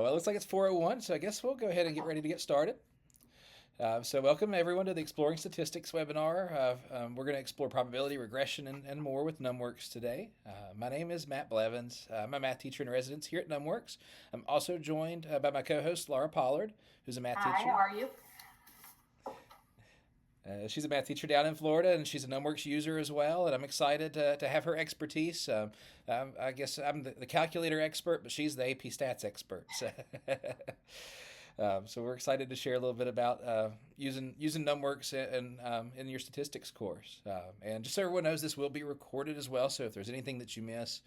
Well, it looks like it's 4:01, so I guess we'll go ahead and get ready to get started. So welcome everyone to the Exploring Statistics webinar. We're going to explore probability, regression, and more with NumWorks today. My name is Matt Blevins. I'm a math teacher in residence here at NumWorks. I'm also joined by my co-host Laura Pollard, who's a math Hi, teacher. how are you? She's a math teacher down in Florida, and she's a NumWorks user as well. And I'm excited to have her expertise. I guess I'm the calculator expert, but she's the AP Stats expert. So, so we're excited to share a little bit about using NumWorks in your statistics course. And just so everyone knows, this will be recorded as well. So if there's anything that you miss,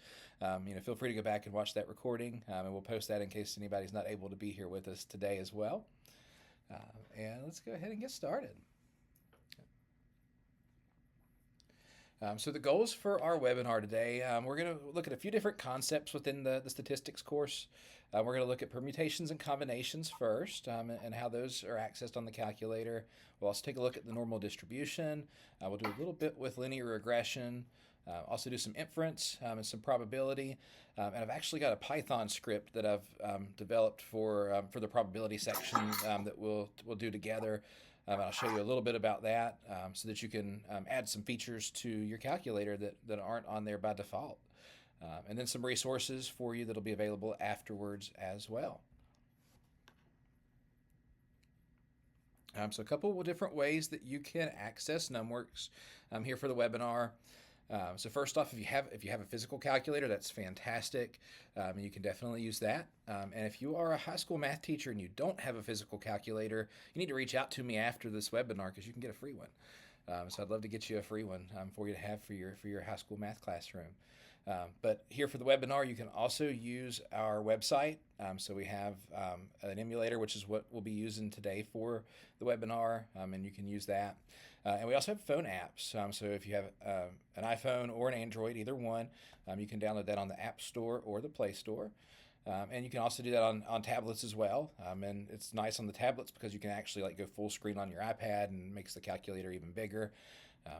feel free to go back and watch that recording, and we'll post that in case anybody's not able to be here with us today as well. And let's go ahead and get started. So the goals for our webinar today, we're going to look at a few different concepts within the statistics course. We're going to look at permutations and combinations first, and how those are accessed on the calculator. We'll also take a look at the normal distribution. We'll do a little bit with linear regression. Also do some inference and some probability. And I've actually got a Python script that I've developed for the probability section that we'll do together. I'll show you a little bit about that so that you can add some features to your calculator that aren't on there by default. And then some resources for you that'll be available afterwards as well. So a couple of different ways that you can access NumWorks here for the webinar. So first off, if you have a physical calculator, that's fantastic. You can definitely use that. And if you are a high school math teacher and you don't have a physical calculator, you need to reach out to me after this webinar because you can get a free one. So I'd love to get you a free one for you to have for your high school math classroom. But here for the webinar, you can also use our website. So we have an emulator, which is what we'll be using today for the webinar, and you can use that. And we also have phone apps. So if you have an iPhone or an Android, either one, you can download that on the App Store or the Play Store. And you can also do that on tablets as well. And it's nice on the tablets because you can actually go full screen on your iPad and makes the calculator even bigger.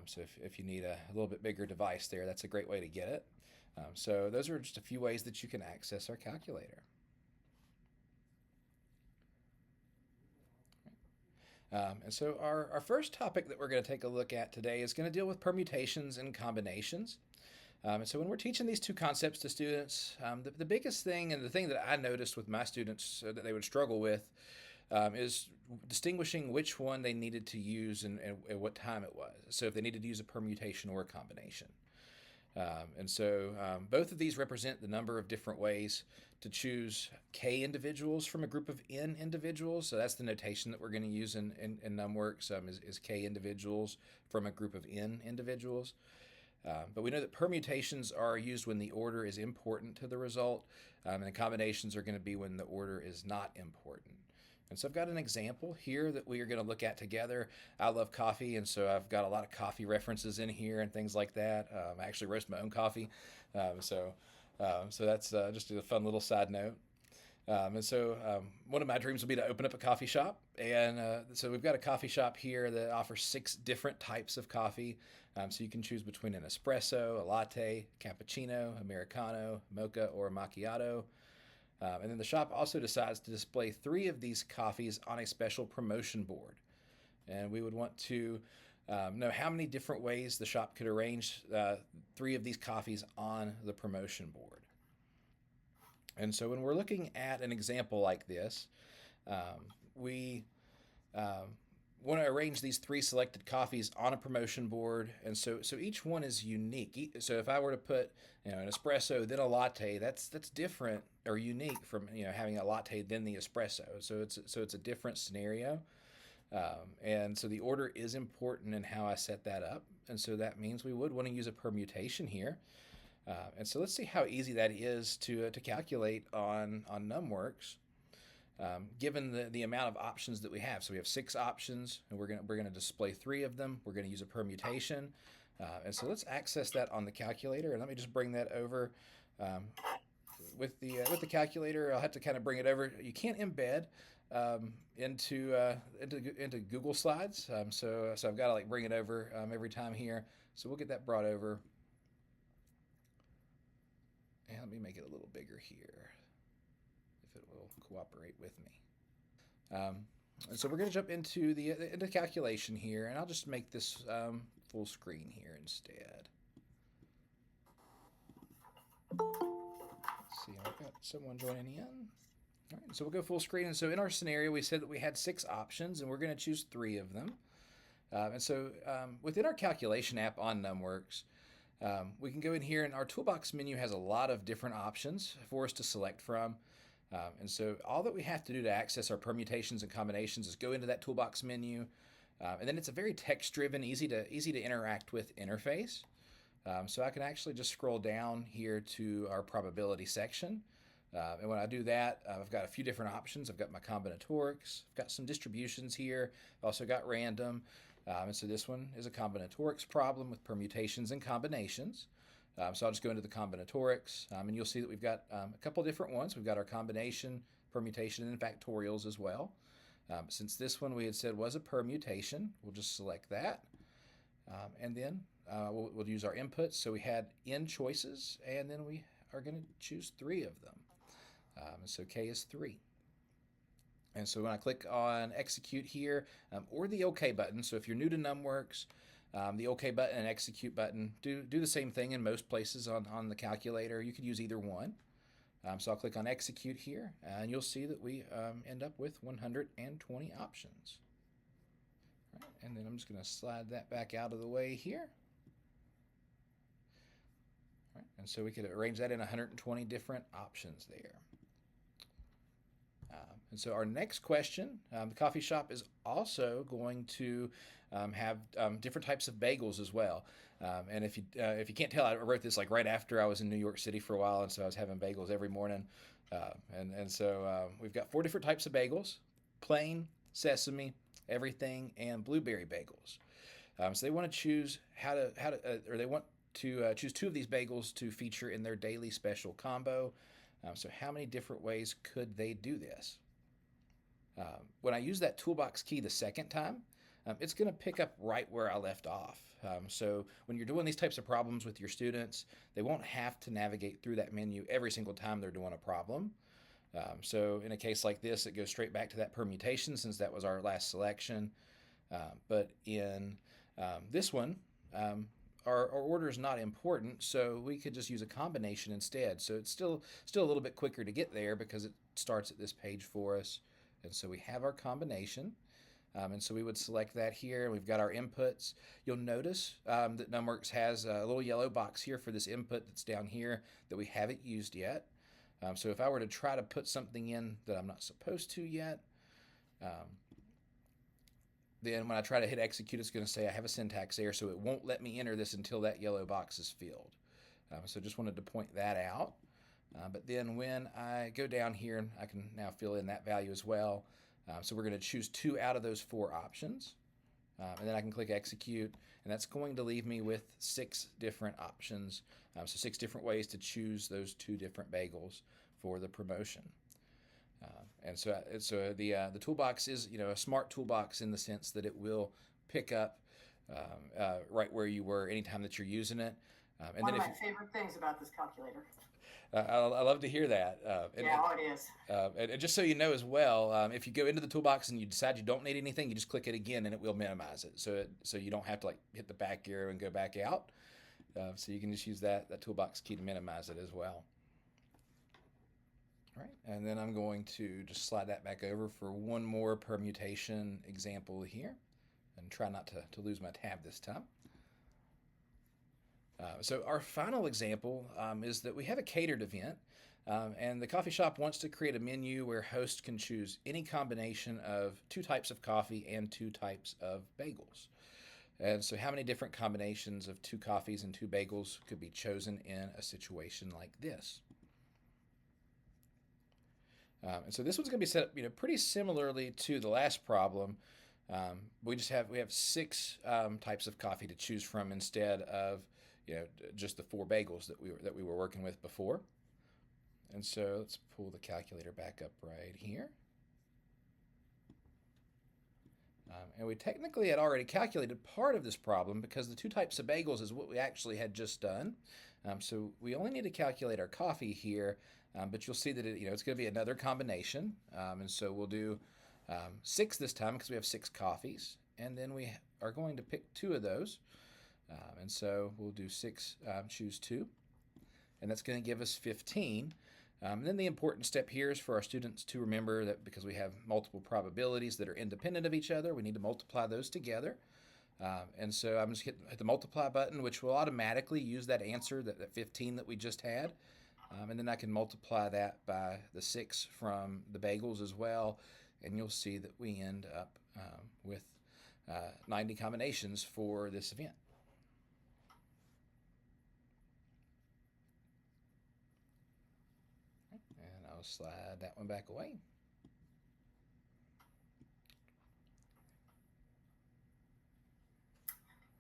So if you need a little bit bigger device there, that's a great way to get it. So those are just a few ways that you can access our calculator. And so our first topic that we're going to take a look at today is going to deal with permutations and combinations. And so when we're teaching these two concepts to students, the biggest thing and the thing that I noticed with my students that they would struggle with is distinguishing which one they needed to use and what time it was. So if they needed to use a permutation or a combination. And so both of these represent the number of different ways to choose k individuals from a group of n individuals. So that's the notation that we're going to use in NumWorks is k individuals from a group of n individuals. But we know that permutations are used when the order is important to the result, and the combinations are going to be when the order is not important. And so I've got an example here that we are going to look at together. I love coffee, and so I've got a lot of coffee references in here and things like that. I actually roast my own coffee, so that's just a fun little side note. And so one of my dreams would be to open up a coffee shop. And so we've got a coffee shop here that offers 6 different types of coffee. So you can choose between an espresso, a latte, cappuccino, americano, mocha, or a macchiato. And then the shop also decides to display 3 of these coffees on a special promotion board. And we would want to know how many different ways the shop could arrange 3 of these coffees on the promotion board. And so when we're looking at an example like this, we want to arrange these 3 selected coffees on a promotion board. And so each one is unique. So if I were to put an espresso, then a latte, that's different or unique from having a latte then the espresso. So it's a different scenario. And so the order is important in how I set that up. And so that means we would want to use a permutation here. And so let's see how easy that is to calculate on NumWorks, given the amount of options that we have. So we have 6 options, and we're gonna display 3 of them. We're gonna use a permutation, and so let's access that on the calculator. And let me just bring that over with the calculator. I'll have to kind of bring it over. You can't embed into Google Slides, so I've got to bring it over every time here. So we'll get that brought over. And let me make it a little bigger here. if it will cooperate with me. And so we're going to jump into the calculation here, and I'll just make this full screen here instead. Let's see, I've got someone joining in. All right, so we'll go full screen. And so in our scenario, we said that we had 6 options, and we're going to choose 3 of them. And so within our calculation app on NumWorks, we can go in here, and our toolbox menu has a lot of different options for us to select from. And so all that we have to do to access our permutations and combinations is go into that toolbox menu, and then it's a very text-driven, easy to interact with interface. So I can actually just scroll down here to our probability section. And when I do that, I've got a few different options. I've got my combinatorics, I've got some distributions here, I've also got random. And so this one is a combinatorics problem with permutations and combinations. So I'll just go into the combinatorics, and you'll see that we've got a couple different ones. We've got our combination, permutation, and factorials as well. Since this one we had said was a permutation, we'll just select that. And then we'll use our inputs. So we had n choices, and then we are going to choose 3 of them. So K is 3. And so when I click on execute here, or the OK button, so if you're new to NumWorks, the OK button and execute button do the same thing in most places on the calculator. You could use either one. So I'll click on execute here, and you'll see that we end up with 120 options. All right, and then I'm just going to slide that back out of the way here. All right, and so we could arrange that in 120 different options there. And so our next question, the coffee shop is also going to have different types of bagels as well. And if you can't tell, I wrote this like right after I was in New York City for a while, and so I was having bagels every morning. And so we've got 4 different types of bagels: plain, sesame, everything, and blueberry bagels. So they want to choose they want to choose 2 of these bagels to feature in their daily special combo. So how many different ways could they do this? When I use that toolbox key the second time, it's going to pick up right where I left off. So when you're doing these types of problems with your students, they won't have to navigate through that menu every single time they're doing a problem. So in a case like this, it goes straight back to that permutation since that was our last selection. But in this one, our order is not important, so we could just use a combination instead. So it's still a little bit quicker to get there because it starts at this page for us. And so we have our combination. And so we would select that here. We've got our inputs. You'll notice that NumWorks has a little yellow box here for this input that's down here that we haven't used yet. So if I were to try to put something in that I'm not supposed to yet, then when I try to hit execute, it's going to say I have a syntax error, so it won't let me enter this until that yellow box is filled. So just wanted to point that out. But then when I go down here, I can now fill in that value as well. So we're going to choose 2 out of those 4 options. And then I can click execute, and that's going to leave me with 6 different options. So 6 different ways to choose those 2 different bagels for the promotion. And so the toolbox is a smart toolbox in the sense that it will pick up right where you were anytime that you're using it. And one of my favorite things about this calculator. I love to hear that. It is. And just so you know as well, if you go into the toolbox and you decide you don't need anything, you just click it again and it will minimize it. So you don't have to hit the back arrow and go back out. So you can just use that toolbox key to minimize it as well. All right, and then I'm going to just slide that back over for one more permutation example here and try not to lose my tab this time. So our final example is that we have a catered event, and the coffee shop wants to create a menu where hosts can choose any combination of 2 types of coffee and 2 types of bagels. And so how many different combinations of 2 coffees and 2 bagels could be chosen in a situation like this? And so this one's going to be set up pretty similarly to the last problem. We have 6 types of coffee to choose from instead of just the 4 bagels that we were working with before. And so let's pull the calculator back up right here. And we technically had already calculated part of this problem because the 2 types of bagels is what we actually had just done. So we only need to calculate our coffee here, But you'll see that it's going to be another combination. And so we'll do 6 this time because we have 6 coffees. And then we are going to pick 2 of those. And so we'll do 6, choose 2. And that's going to give us 15. And then the important step here is for our students to remember that because we have multiple probabilities that are independent of each other, we need to multiply those together. And so I'm just hit the multiply button, which will automatically use that answer, that 15 that we just had. And then I can multiply that by the 6 from the bagels as well. And you'll see that we end up with 90 combinations for this event. And I'll slide that one back away.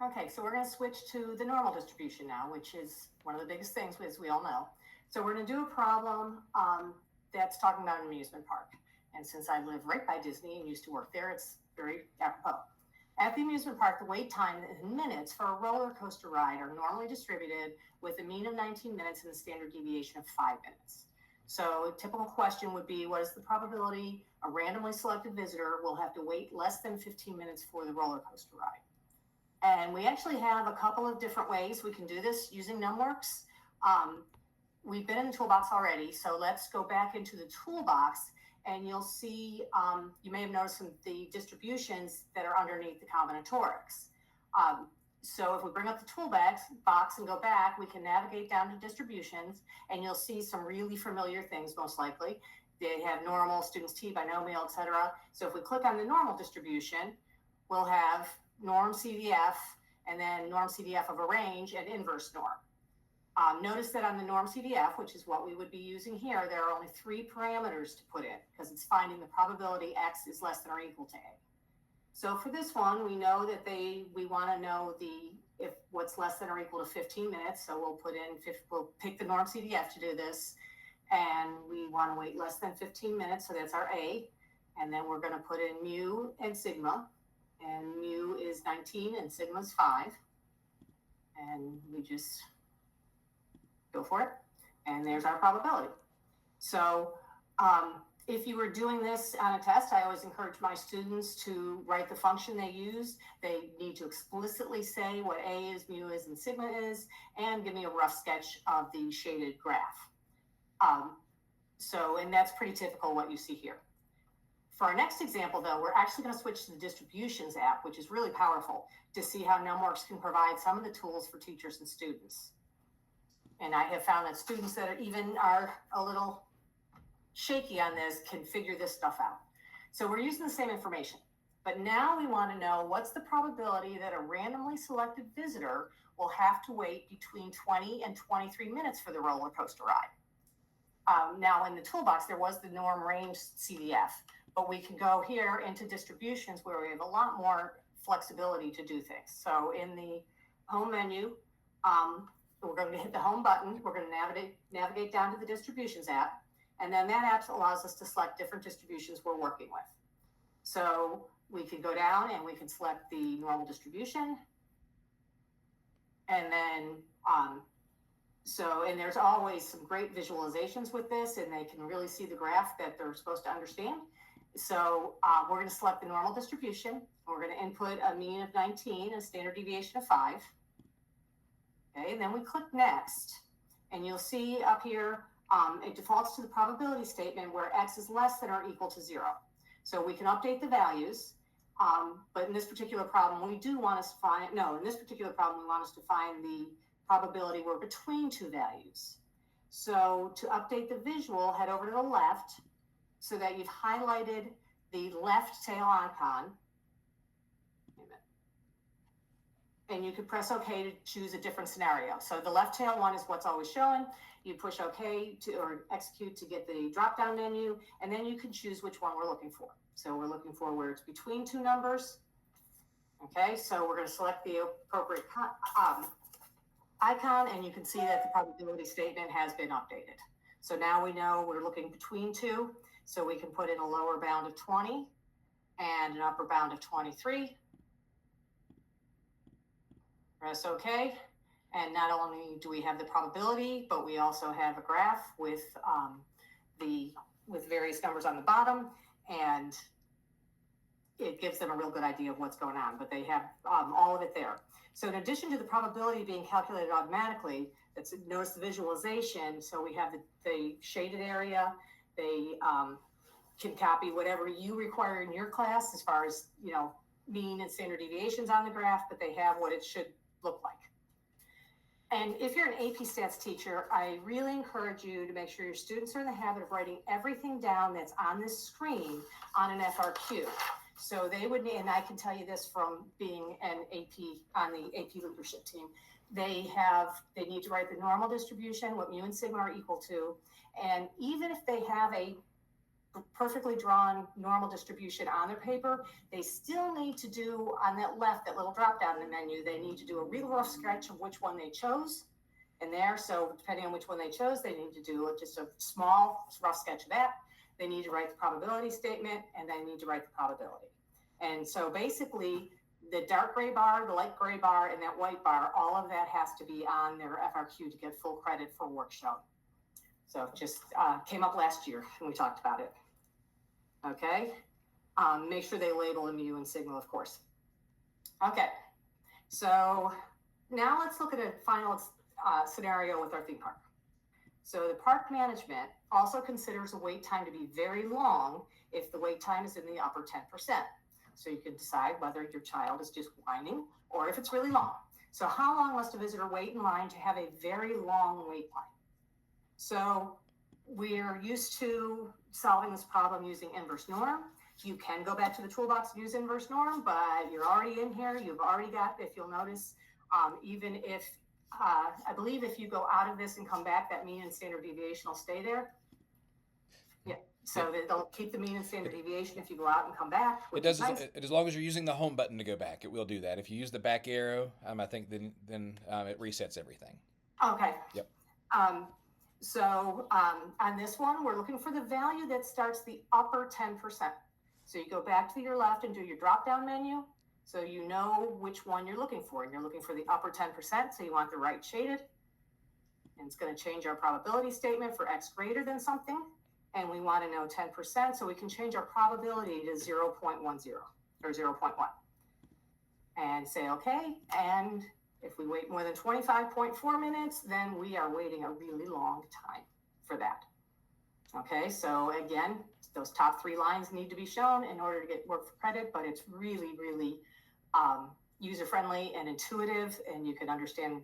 Okay, so we're going to switch to the normal distribution now, which is one of the biggest things, as we all know. So we're going to do a problem that's talking about an amusement park. And since I live right by Disney and used to work there, it's very apropos. At the amusement park, the wait time in minutes for a roller coaster ride are normally distributed with a mean of 19 minutes and a standard deviation of 5 minutes. So a typical question would be, what is the probability a randomly selected visitor will have to wait less than 15 minutes for the roller coaster ride? And we actually have a couple of different ways we can do this using NumWorks. We've been in the toolbox already, so let's go back into the toolbox and you'll see, you may have noticed the distributions that are underneath the combinatorics. So if we bring up the toolbox and go back, we can navigate down to distributions and you'll see some really familiar things, most likely. They have normal, students T, binomial, etc. So if we click on the normal distribution, we'll have norm CDF, and then norm CDF of a range and inverse norm. Notice that on the norm CDF, which is what we would be using here, there are only 3 parameters to put in because it's finding the probability X is less than or equal to A. So for this one, we know that we want to know if what's less than or equal to 15 minutes. So we'll pick the norm CDF to do this, and we want to wait less than 15 minutes. So that's our A, and then we're going to put in mu and sigma. And mu is 19 and sigma is 5. And we just go for it. And there's our probability. So if you were doing this on a test, I always encourage my students to write the function they use. They need to explicitly say what A is, mu is, and sigma is, and give me a rough sketch of the shaded graph. And that's pretty typical what you see here. For our next example, though, we're actually going to switch to the distributions app, which is really powerful, to see how NumWorks can provide some of the tools for teachers and students. And I have found that students that are a little shaky on this can figure this stuff out. So we're using the same information, but now we want to know what's the probability that a randomly selected visitor will have to wait between 20 and 23 minutes for the roller coaster ride. Now in the toolbox, there was the norm range CDF. But we can go here into distributions where we have a lot more flexibility to do things. So in the home menu, we're going to hit the home button. We're going to navigate down to the distributions app. And then that app allows us to select different distributions we're working with. So we can go down and we can select the normal distribution. And then, and there's always some great visualizations with this, and they can really see the graph that they're supposed to understand. So we're going to select the normal distribution. We're going to input a mean of 19 and a standard deviation of 5. Okay, and then we click next, and you'll see up here, it defaults to the probability statement where X is less than or equal to 0. So we can update the values, but in this particular problem, we want us to find the probability we're between 2 values. So to update the visual, head over to the left, so that you've highlighted the left tail icon. And you could press OK to choose a different scenario. So the left tail one is what's always shown. You push OK or execute to get the drop-down menu, and then you can choose which one we're looking for. So we're looking for where it's between 2 numbers. Okay, so we're going to select the appropriate icon, and you can see that the probability statement has been updated. So now we know we're looking between 2. So we can put in a lower bound of 20 and an upper bound of 23. Press OK. And not only do we have the probability, but we also have a graph with various numbers on the bottom, and it gives them a real good idea of what's going on. But they have all of it there. So in addition to the probability being calculated automatically, notice the visualization. So we have the shaded area. They can copy whatever you require in your class as far as, mean and standard deviations on the graph, but they have what it should look like. And if you're an AP Stats teacher, I really encourage you to make sure your students are in the habit of writing everything down that's on this screen on an FRQ. So they would, and I can tell you this from being an AP on the AP leadership team, they need to write the normal distribution, what mu and sigma are equal to. And even if they have a perfectly drawn normal distribution on their paper, they still need to do on that left, that little drop down in the menu, they need to do a real rough sketch of which one they chose in there. So depending on which one they chose, they need to do just a small rough sketch of that. They need to write the probability statement, and they need to write the probability. And so basically the dark gray bar, the light gray bar, and that white bar, all of that has to be on their FRQ to get full credit for work shown. So it just came up last year when we talked about it. Okay, make sure they label the mu and sigma, of course. Okay, so now let's look at a final scenario with our theme park. So the park management also considers a wait time to be very long if the wait time is in the upper 10%. So you can decide whether your child is just whining or if it's really long. So how long must a visitor wait in line to have a very long wait line? So we're used to solving this problem using inverse norm. You can go back to the toolbox and use inverse norm, but you're already in here. You've already got, if you'll notice, even if, I believe if you go out of this and come back, that mean and standard deviation will stay there. Yeah, so they'll keep the mean and standard deviation if you go out and come back. It does, nice. As long as you're using the home button to go back, it will do that. If you use the back arrow, I think then it resets everything. Okay. Yep. So on this one, we're looking for the value that starts the upper 10%. So you go back to your left and do your drop-down menu. So you know which one you're looking for. And you're looking for the upper 10%, so you want the right shaded. And it's going to change our probability statement for x greater than something. And we want to know 10%, so we can change our probability to 0.10 or 0.1. And say, okay, and if we wait more than 25.4 minutes, then we are waiting a really long time for that. Okay, so again, those top three lines need to be shown in order to get work for credit, but it's really, really user-friendly and intuitive, and you can understand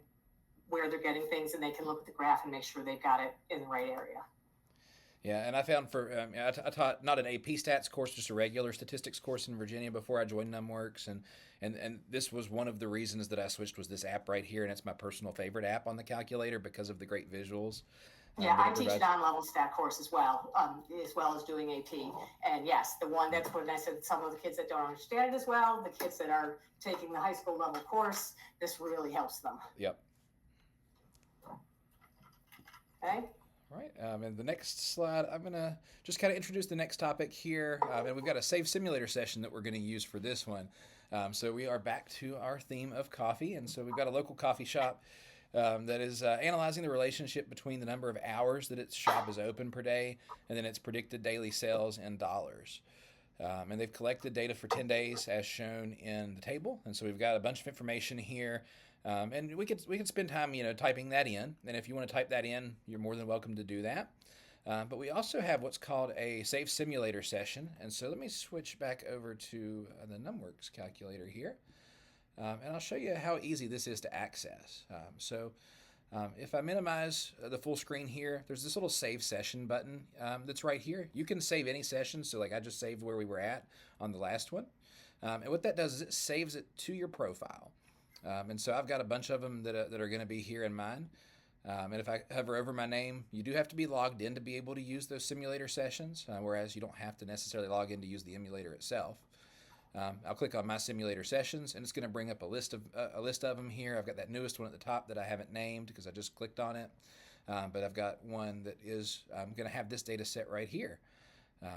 where they're getting things, and they can look at the graph and make sure they've got it in the right area. Yeah, and I found I taught not an AP Stats course, just a regular statistics course in Virginia before I joined NumWorks, and this was one of the reasons that I switched was this app right here, and it's my personal favorite app on the calculator because of the great visuals. Yeah, I teach non-level stat course as well as doing AP. And yes, that's when I said some of the kids that don't understand it as well, the kids that are taking the high school level course, this really helps them. Yep. Okay. All right, and the next slide, I'm going to just kind of introduce the next topic here. And we've got a save simulator session that we're going to use for this one. So we are back to our theme of coffee. And so we've got a local coffee shop that is analyzing the relationship between the number of hours that its shop is open per day and then its predicted daily sales in dollars. And they've collected data for 10 days as shown in the table. And so we've got a bunch of information here. And we could spend time, typing that in. And if you want to type that in, you're more than welcome to do that. But we also have what's called a save simulator session. And so let me switch back over to the NumWorks calculator here. And I'll show you how easy this is to access. If I minimize the full screen here, there's this little save session button that's right here. You can save any session. So like I just saved where we were at on the last one. And what that does is it saves it to your profile. And so I've got a bunch of them that are going to be here in mine. And if I hover over my name, you do have to be logged in to be able to use those simulator sessions, whereas you don't have to necessarily log in to use the emulator itself. I'll click on my simulator sessions, and it's going to bring up a list of them here. I've got that newest one at the top that I haven't named because I just clicked on it. But I've got one that is going to have this data set right here.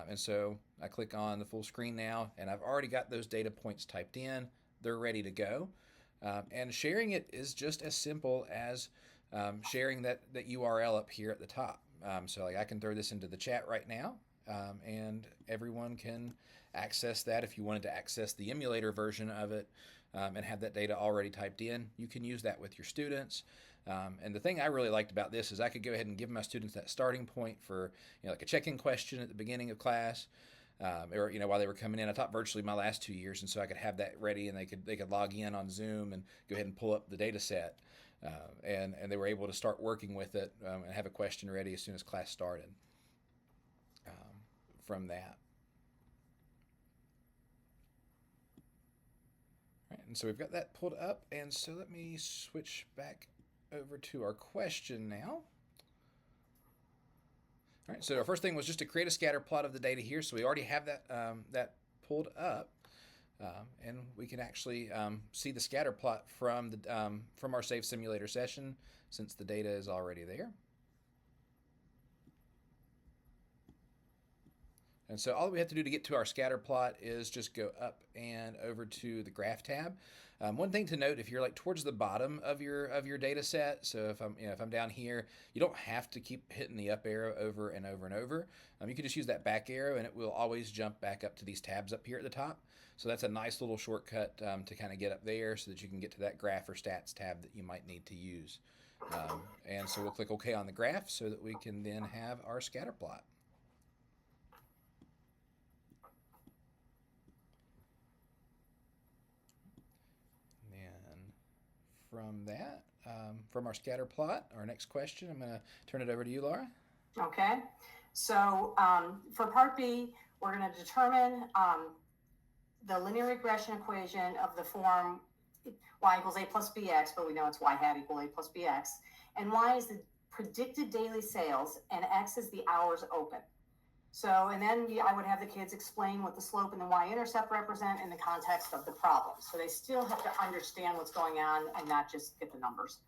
And so I click on the full screen now, and I've already got those data points typed in. They're ready to go. And sharing it is just as simple as sharing that URL up here at the top. So like I can throw this into the chat right now, and everyone can access that. If you wanted to access the emulator version of it and have that data already typed in, you can use that with your students. And the thing I really liked about this is I could go ahead and give my students that starting point for like a check-in question at the beginning of class, or while they were coming in. I taught virtually my last 2 years, and so I could have that ready, and they could log in on Zoom and go ahead and pull up the data set, and they were able to start working with it and have a question ready as soon as class started from that. Right, and so we've got that pulled up, and so let me switch back over to our question now. All right, so our first thing was just to create a scatter plot of the data here. So we already have that pulled up, and we can actually see the scatter plot from our Save Simulator session, since the data is already there. And so all we have to do to get to our scatter plot is just go up and over to the Graph tab. One thing to note, if you're like towards the bottom of your data set, so if I'm down here, you don't have to keep hitting the up arrow over and over and over. You can just use that back arrow, and it will always jump back up to these tabs up here at the top. So that's a nice little shortcut to kind of get up there so that you can get to that graph or stats tab that you might need to use. And so we'll click OK on the graph so that we can then have our scatter plot. From that, from our scatter plot, our next question, I'm going to turn it over to you, Laura. Okay. So for part B, we're going to determine the linear regression equation of the form y equals a plus bx, but we know it's y hat equal a plus bx. And y is the predicted daily sales, and x is the hours open. So, and then I would have the kids explain what the slope and the y-intercept represent in the context of the problem. So they still have to understand what's going on and not just get the numbers.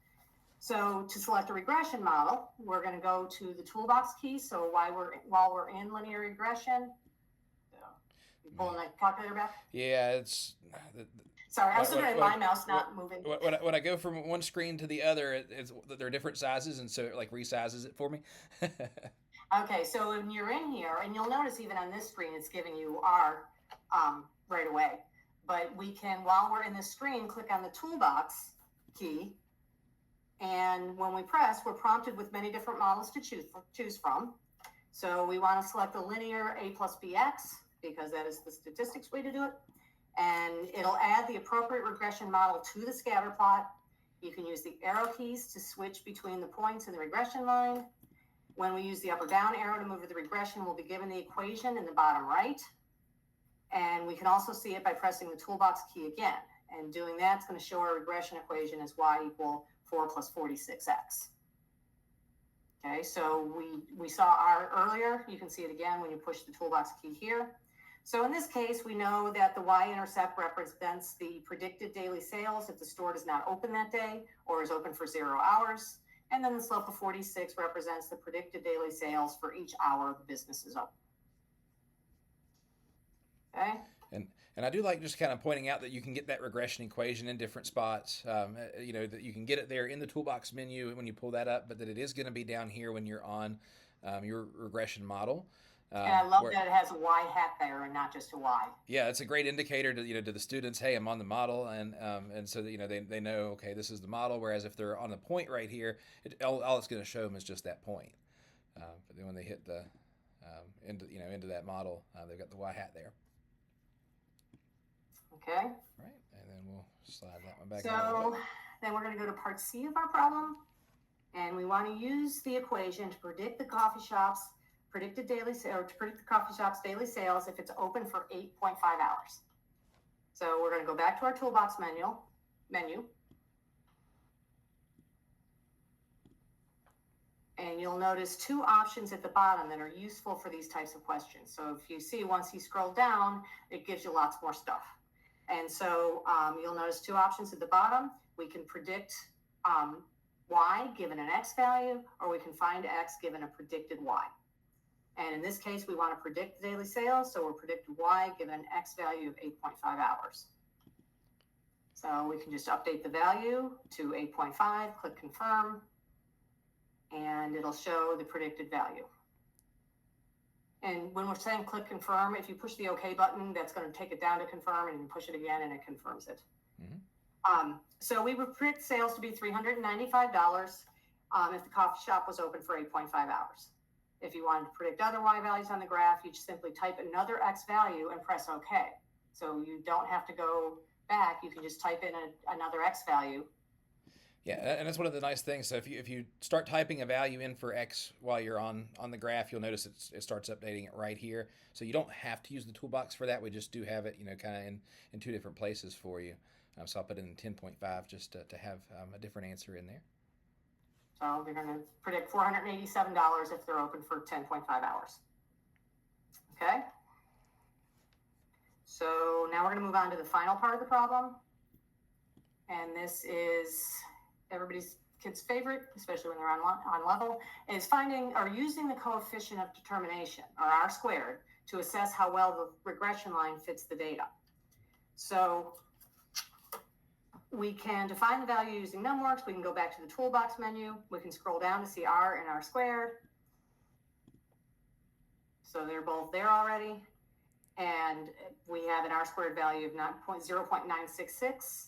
So to select a regression model, we're going to go to the toolbox key. So while we're in linear regression, you pulling the calculator back? Yeah, it's... Sorry, I was looking at my mouse, not moving. When I go from one screen to the other, they're different sizes, and so it like resizes it for me. Okay, so when you're in here, and you'll notice even on this screen, it's giving you R right away. But we can, while we're in this screen, click on the toolbox key. And when we press, we're prompted with many different models to choose from. So we want to select the linear A plus BX, because that is the statistics way to do it. And it'll add the appropriate regression model to the scatter plot. You can use the arrow keys to switch between the points in the regression line. When we use the up or down arrow to move to the regression, we'll be given the equation in the bottom right. And we can also see it by pressing the toolbox key again. And doing that is going to show our regression equation as y equal 4 plus 46x. Okay, so we saw R earlier. You can see it again when you push the toolbox key here. So in this case, we know that the y-intercept represents the predicted daily sales if the store does not open that day or is open for 0 hours. And then the slope of 46 represents the predicted daily sales for each hour the business is open. Okay. And I do like just kind of pointing out that you can get that regression equation in different spots. That you can get it there in the toolbox menu when you pull that up, but that it is going to be down here when you're on your regression model. And I love that it has a y hat there and not just a y. Yeah, it's a great indicator to the students. Hey, I'm on the model, and so that they know, okay, this is the model. Whereas if they're on the point right here, all it's going to show them is just that point. But then when they hit the into that model, they've got the y hat there. Okay. Right, and then we'll slide that one back. So then we're going to go to part C of our problem, and we want to use the equation to predict the coffee shop's predicted daily sales, to predict the coffee shop's daily sales if it's open for 8.5 hours. So we're going to go back to our toolbox menu. And you'll notice two options at the bottom that are useful for these types of questions. So if you see, once you scroll down, it gives you lots more stuff. And so you'll notice two options at the bottom. We can predict y given an x value, or we can find x given a predicted y. And in this case, we want to predict the daily sales, so we'll predict y given an x value of 8.5 hours. So we can just update the value to 8.5, click confirm, and it'll show the predicted value. And when we're saying click confirm, if you push the OK button, that's going to take it down to confirm, and you push it again and it confirms it. So we would predict sales to be $395 if the coffee shop was open for 8.5 hours. If you wanted to predict other Y values on the graph, you just simply type another X value and press OK. So you don't have to go back. You can just type in another X value. Yeah, and that's one of the nice things. So if you start typing a value in for X while you're on the graph, you'll notice it starts updating it right here. So you don't have to use the toolbox for that. We just do have it, kind of in two different places for you. So I'll put it in 10.5 just to have a different answer in there. So we're going to predict $487 if they're open for 10.5 hours. Okay. So now we're going to move on to the final part of the problem. And this is everybody's kid's favorite, especially when they're on level, is finding or using the coefficient of determination, or R squared, to assess how well the regression line fits the data. So we can define the value using NumWorks. We can go back to the toolbox menu. We can scroll down to see R and R squared. So they're both there already. And we have an R squared value of 0.966.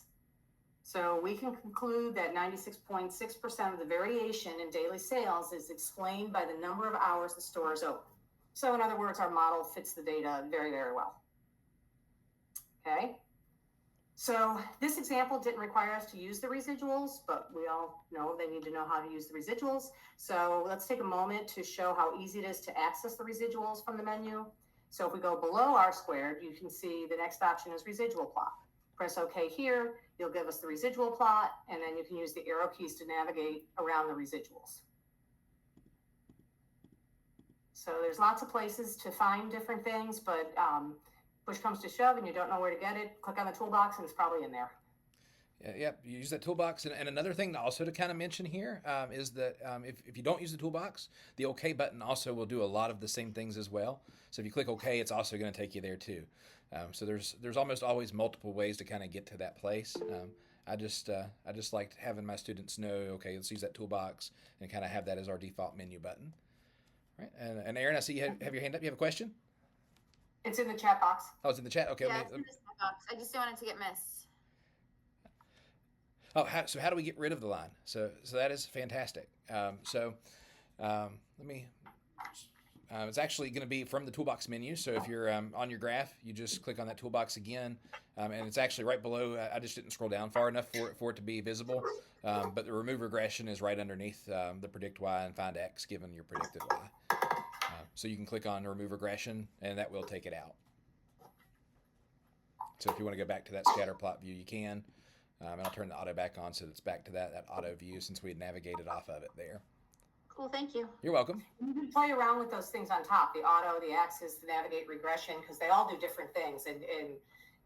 So we can conclude that 96.6% of the variation in daily sales is explained by the number of hours the store is open. So in other words, our model fits the data very, very well. Okay. So this example didn't require us to use the residuals, but we all know they need to know how to use the residuals. So let's take a moment to show how easy it is to access the residuals from the menu. So if we go below R squared, you can see the next option is residual plot. Press OK here, you'll give us the residual plot, and then you can use the arrow keys to navigate around the residuals. So there's lots of places to find different things, but push comes to shove and you don't know where to get it, click on the toolbox and it's probably in there. Yep, you use that toolbox. And another thing also to kind of mention here is that if you don't use the toolbox, the OK button also will do a lot of the same things as well. So if you click OK, it's also going to take you there too. So there's almost always multiple ways to kind of get to that place. I just liked having my students know, okay, let's use that toolbox and kind of have that as our default menu button. Right? And Aaron, I see you have your hand up. You have a question? It's in the chat box. Oh, it's in the chat. Okay. Yeah, it's in the chat box. I just don't want it to get missed. Oh, so how do we get rid of the line? So that is fantastic. Let me. It's actually going to be from the toolbox menu. So if you're on your graph, you just click on that toolbox again, and it's actually right below. I just didn't scroll down far enough for it to be visible. But the remove regression is right underneath the predict Y and find X given your predicted Y. So you can click on remove regression, and that will take it out. So if you want to go back to that scatter plot view, you can. And I'll turn the auto back on so it's back to that auto view since we had navigated off of it there. Cool, thank you. You're welcome. You can play around with those things on top, the auto, the axis, the navigate, regression, because they all do different things. And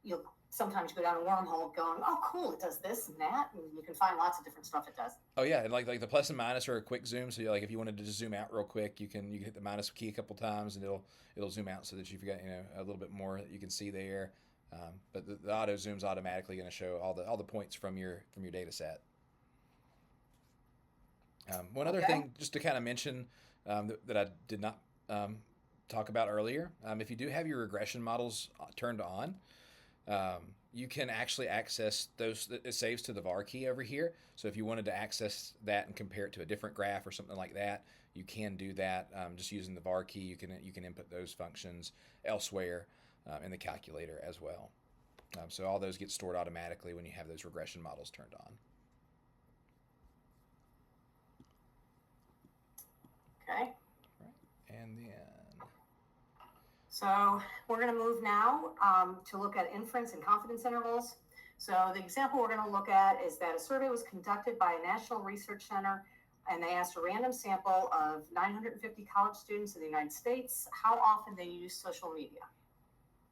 you'll sometimes go down a wormhole going, oh, cool, it does this and that. And you can find lots of different stuff it does. Oh, yeah. And like the plus and minus are a quick zoom. So if you wanted to just zoom out real quick, you can hit the minus key a couple times and it'll zoom out so that you've got a little bit more that you can see there. But the auto zoom's automatically going to show all the points from your data set. One other thing just to kind of mention that I did not talk about earlier, if you do have your regression models turned on, you can actually access those. It saves to the var key over here. So if you wanted to access that and compare it to a different graph or something like that, you can do that just using the var key. You can input those functions elsewhere in the calculator as well. So all those get stored automatically when you have those regression models turned on. Okay. Right. And then. So we're going to move now to look at inference and confidence intervals. So the example we're going to look at is that a survey was conducted by a national research center, and they asked a random sample of 950 college students in the United States how often they use social media.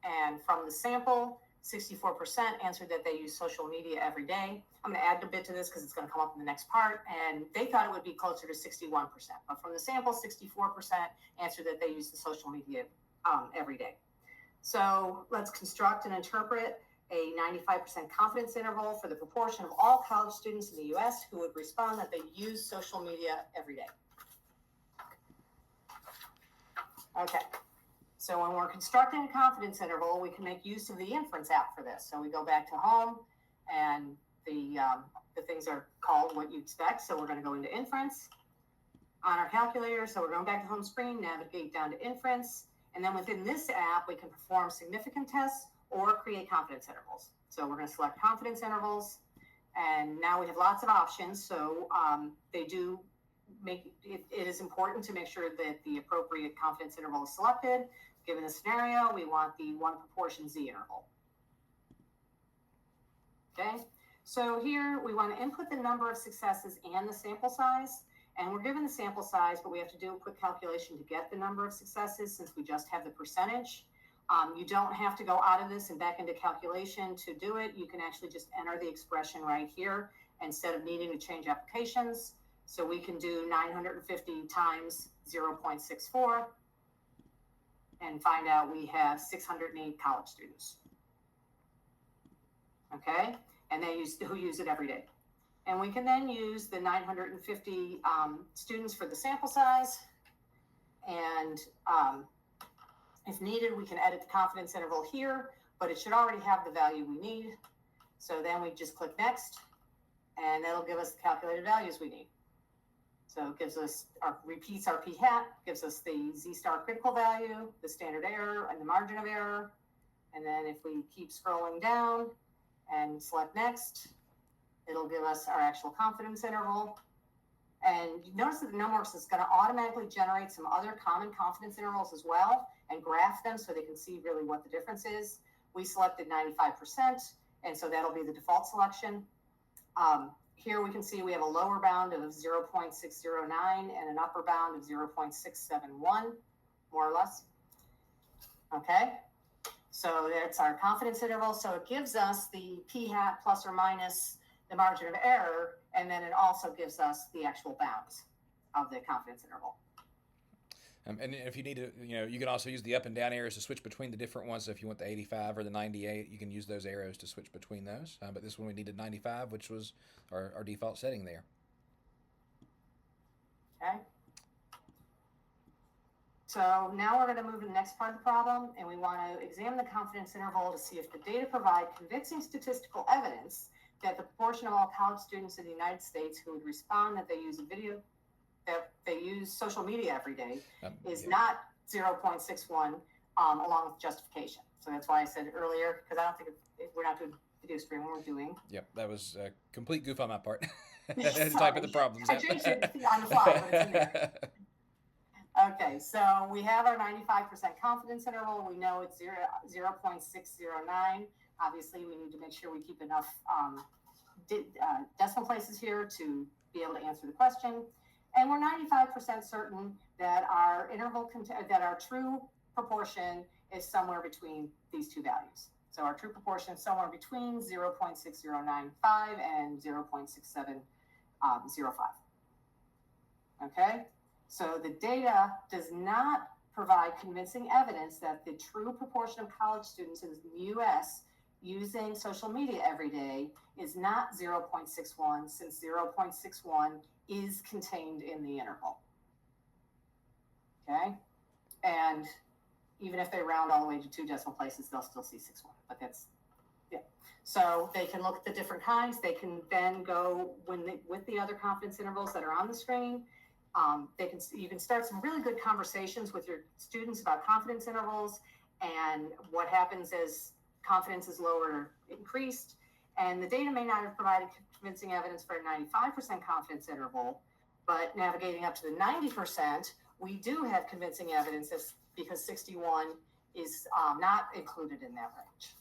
And from the sample, 64% answered that they use social media every day. I'm going to add a bit to this because it's going to come up in the next part. And they thought it would be closer to 61%. But from the sample, 64% answered that they use the social media every day. So let's construct and interpret a 95% confidence interval for the proportion of all college students in the US who would respond that they use social media every day. Okay, so when we're constructing a confidence interval, we can make use of the Inference app for this. So we go back to home, and the things are called what you expect. So we're going to go into Inference on our calculator. So we're going back to home screen, navigate down to Inference, and then within this app, we can perform significant tests or create confidence intervals. So we're going to select confidence intervals, and now we have lots of options. So they do make it is important to make sure that the appropriate confidence interval is selected. Given the scenario, we want the 1 proportion Z interval. Okay, so here we want to input the number of successes and the sample size. And we're given the sample size, but we have to do a quick calculation to get the number of successes since we just have the percentage. You don't have to go out of this and back into calculation to do it. You can actually just enter the expression right here instead of needing to change applications. So we can do 950 times 0.64 and find out we have 608 college students. Okay, and who use it every day. And we can then use the 950 students for the sample size. And if needed, we can edit the confidence interval here, but it should already have the value we need. So then we just click next, and that'll give us the calculated values we need. So it gives us repeats our p hat, gives us the Z star critical value, the standard error, and the margin of error. And then if we keep scrolling down and select next, it'll give us our actual confidence interval. And notice that the NumWorks is going to automatically generate some other common confidence intervals as well and graph them so they can see really what the difference is. We selected 95%, and so that'll be the default selection. Here we can see we have a lower bound of 0.609 and an upper bound of 0.671, more or less. Okay, so that's our confidence interval. So it gives us the p hat plus or minus the margin of error, and then it also gives us the actual bounds of the confidence interval. And if you need to, you can also use the up and down arrows to switch between the different ones. So if you want the 85 or the 98, you can use those arrows to switch between those. But this one we needed 95, which was our default setting there. Okay. So now we're going to move to the next part of the problem, and we want to examine the confidence interval to see if the data provide convincing statistical evidence that the proportion of all college students in the United States who would respond that they use social media every day is not 0.61 along with justification. So that's why I said earlier, because I don't think we're not doing video streaming, we're doing. Yep, that was a complete goof on my part. Type of the problems. I changed it on the fly, but it's in there. Okay, so we have our 95% confidence interval. We know it's 0.609. Obviously, we need to make sure we keep enough decimal places here to be able to answer the question. And we're 95% certain that our that our true proportion is somewhere between these two values. So our true proportion is somewhere between 0.6095 and 0.6705. Okay, so the data does not provide convincing evidence that the true proportion of college students in the U.S. using social media every day is not 0.61, since 0.61 is contained in the interval. Okay, and even if they round all the way to 2 decimal places, they'll still see 61, but that's, yeah. So they can look at the different kinds. They can then go with the other confidence intervals that are on the screen. You can start some really good conversations with your students about confidence intervals and what happens as confidence is lowered or increased. And the data may not have provided convincing evidence for a 95% confidence interval, but navigating up to the 90%, we do have convincing evidence because 61 is not included in that range.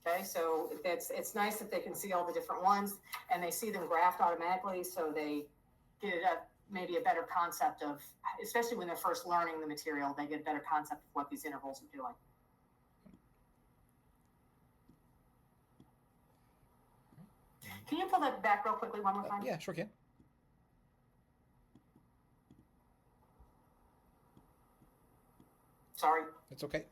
Okay, so it's nice that they can see all the different ones and they see them graphed automatically, so they get maybe a better concept of, especially when they're first learning the material, they get a better concept of what these intervals are doing. Can you pull that back real quickly one more time? Yeah, sure can. Sorry. It's okay.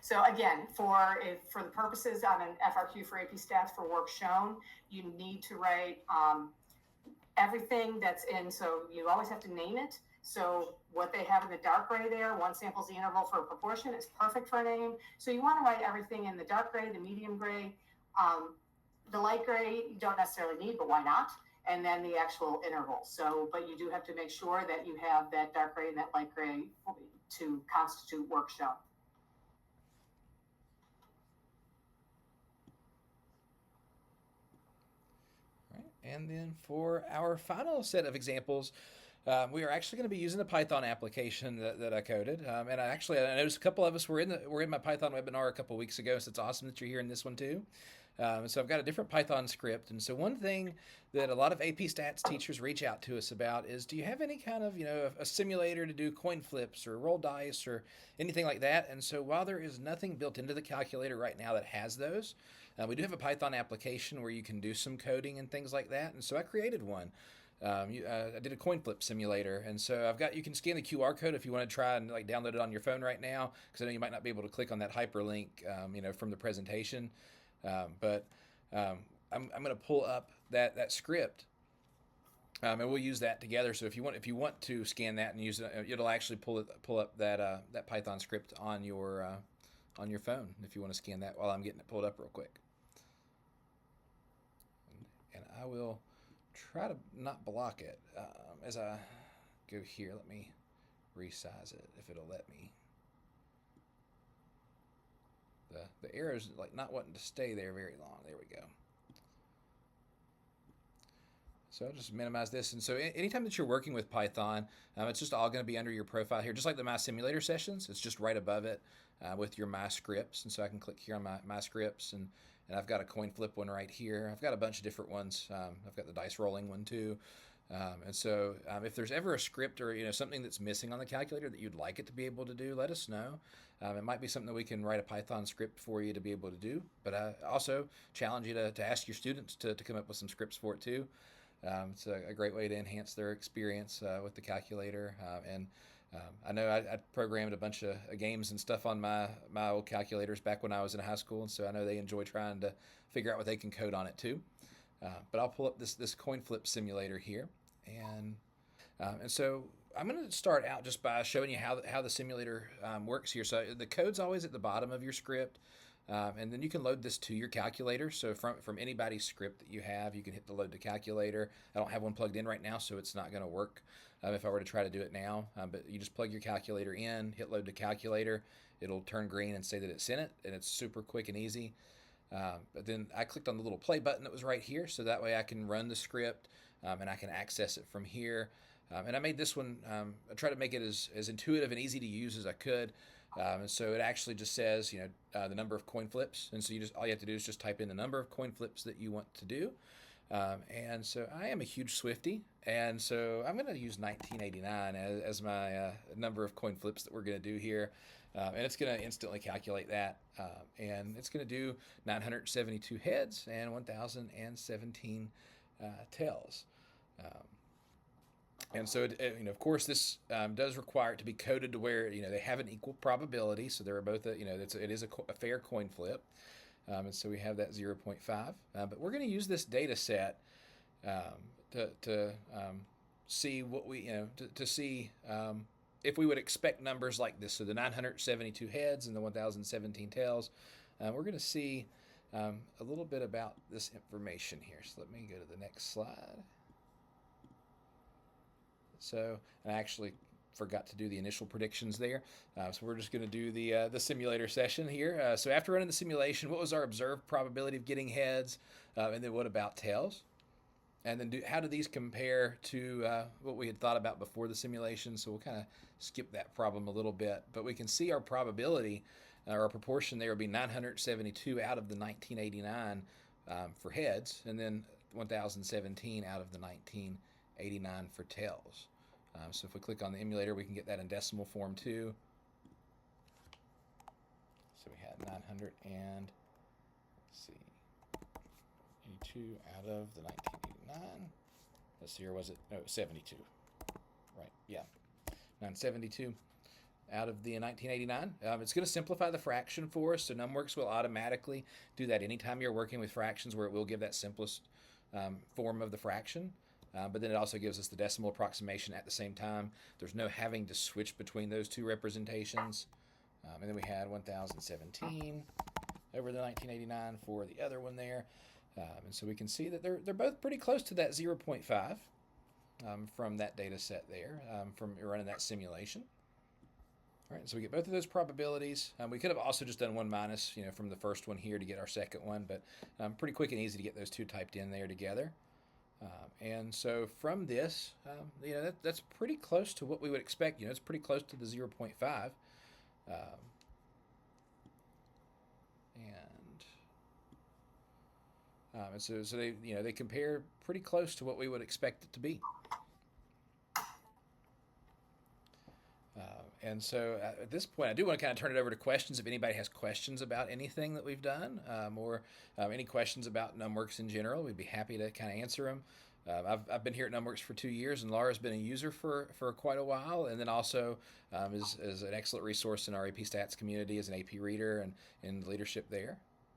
So again, for the purposes of an FRQ for AP stats for work shown, you need to write everything that's in. So you always have to name it. So what they have in the dark gray there, one samples the interval for a proportion, is perfect for a name. So you want to write everything in the dark gray, the medium gray, the light gray you don't necessarily need, but why not? And then the actual interval. So, but you do have to make sure that you have that dark gray and that light gray to constitute work shown. All right. And then for our final set of examples, we are actually going to be using the Python application that I coded. And I noticed a couple of us were in my Python webinar a couple weeks ago, so it's awesome that you're here in this one too. So I've got a different Python script. And so one thing that a lot of AP Stats teachers reach out to us about is, do you have any kind of, a simulator to do coin flips or roll dice or anything like that? And so while there is nothing built into the calculator right now that has those, we do have a Python application where you can do some coding and things like that. And so I created one. I did a coin flip simulator, and so you can scan the QR code if you want to try and download it on your phone right now, because I know you might not be able to click on that hyperlink, from the presentation. But I'm going to pull up that script, and we'll use that together. So if you want to scan that and use it, it'll actually pull up that Python script on your phone if you want to scan that while I'm getting it pulled up real quick. And I will try to not block it as I go here. Let me resize it if it'll let me. The arrow's not wanting to stay there very long. There we go. So I'll just minimize this. And so anytime that you're working with Python, it's just all going to be under your profile here, just like the My Simulator sessions. It's just right above it with your My Scripts. And so I can click here on my Scripts, and I've got a coin flip one right here. I've got a bunch of different ones. I've got the dice rolling one too. And so if there's ever a script or something that's missing on the calculator that you'd like it to be able to do, let us know. It might be something that we can write a Python script for you to be able to do. But I also challenge you to ask your students to come up with some scripts for it too. It's a great way to enhance their experience with the calculator. I know I programmed a bunch of games and stuff on my old calculators back when I was in high school, and so I know they enjoy trying to figure out what they can code on it too. But I'll pull up this coin flip simulator here, and so I'm going to start out just by showing you how the simulator works here. So the code's always at the bottom of your script, and then you can load this to your calculator. So from anybody's script that you have, you can hit the load to calculator. I don't have one plugged in right now, so it's not going to work if I were to try to do it now. But you just plug your calculator in, hit load to calculator. It'll turn green and say that it's in it, and it's super quick and easy. But then I clicked on the little play button that was right here, so that way I can run the script and I can access it from here. And I made this one, I tried to make it as intuitive and easy to use as I could. And so it actually just says, the number of coin flips. And so all you have to do is just type in the number of coin flips that you want to do. And so I am a huge Swiftie, and so I'm going to use 1989 as my number of coin flips that we're going to do here. And it's going to instantly calculate that. And it's going to do 972 heads and 1,017 tails. And so, of course, this does require it to be coded to where, they have an equal probability. So they're both, it is a fair coin flip. And so we have that 0.5. But we're going to use this data set to see what to see if we would expect numbers like this. So the 972 heads and the 1,017 tails. We're going to see a little bit about this information here. So let me go to the next slide. So I actually forgot to do the initial predictions there. So we're just going to do the simulator session here. So after running the simulation, what was our observed probability of getting heads? And then what about tails? And then how do these compare to what we had thought about before the simulation? So we'll kind of skip that problem a little bit. But we can see our probability, or our proportion there would be 972 out of the 1989 for heads, and then 1,017 out of the 1989 for tails. So if we click on the emulator, we can get that in decimal form too. So we had 900 and, let's see, 82 out of the 1989. Let's see, or was it, no, 72. Right, yeah, 972. out of the 1989. It's going to simplify the fraction for us, so NumWorks will automatically do that anytime you're working with fractions, where it will give that simplest form of the fraction. But then it also gives us the decimal approximation at the same time. There's no having to switch between those two representations. And then we had 1017 over the 1989 for the other one there. And so we can see that they're both pretty close to that 0.5 from that data set there, from running that simulation. All right, so we get both of those probabilities. We could have also just done 1 minus, from the first one here to get our second one, but pretty quick and easy to get those two typed in there together. And so from this, that's pretty close to what we would expect. It's pretty close to the 0.5. And so they compare pretty close to what we would expect it to be. And so at this point, I do want to kind of turn it over to questions. If anybody has questions about anything that we've done, or any questions about NumWorks in general, we'd be happy to kind of answer them. I've been here at NumWorks for 2 years, and Laura's been a user for quite a while, and then also is an excellent resource in our AP Stats community as an AP reader and in leadership there.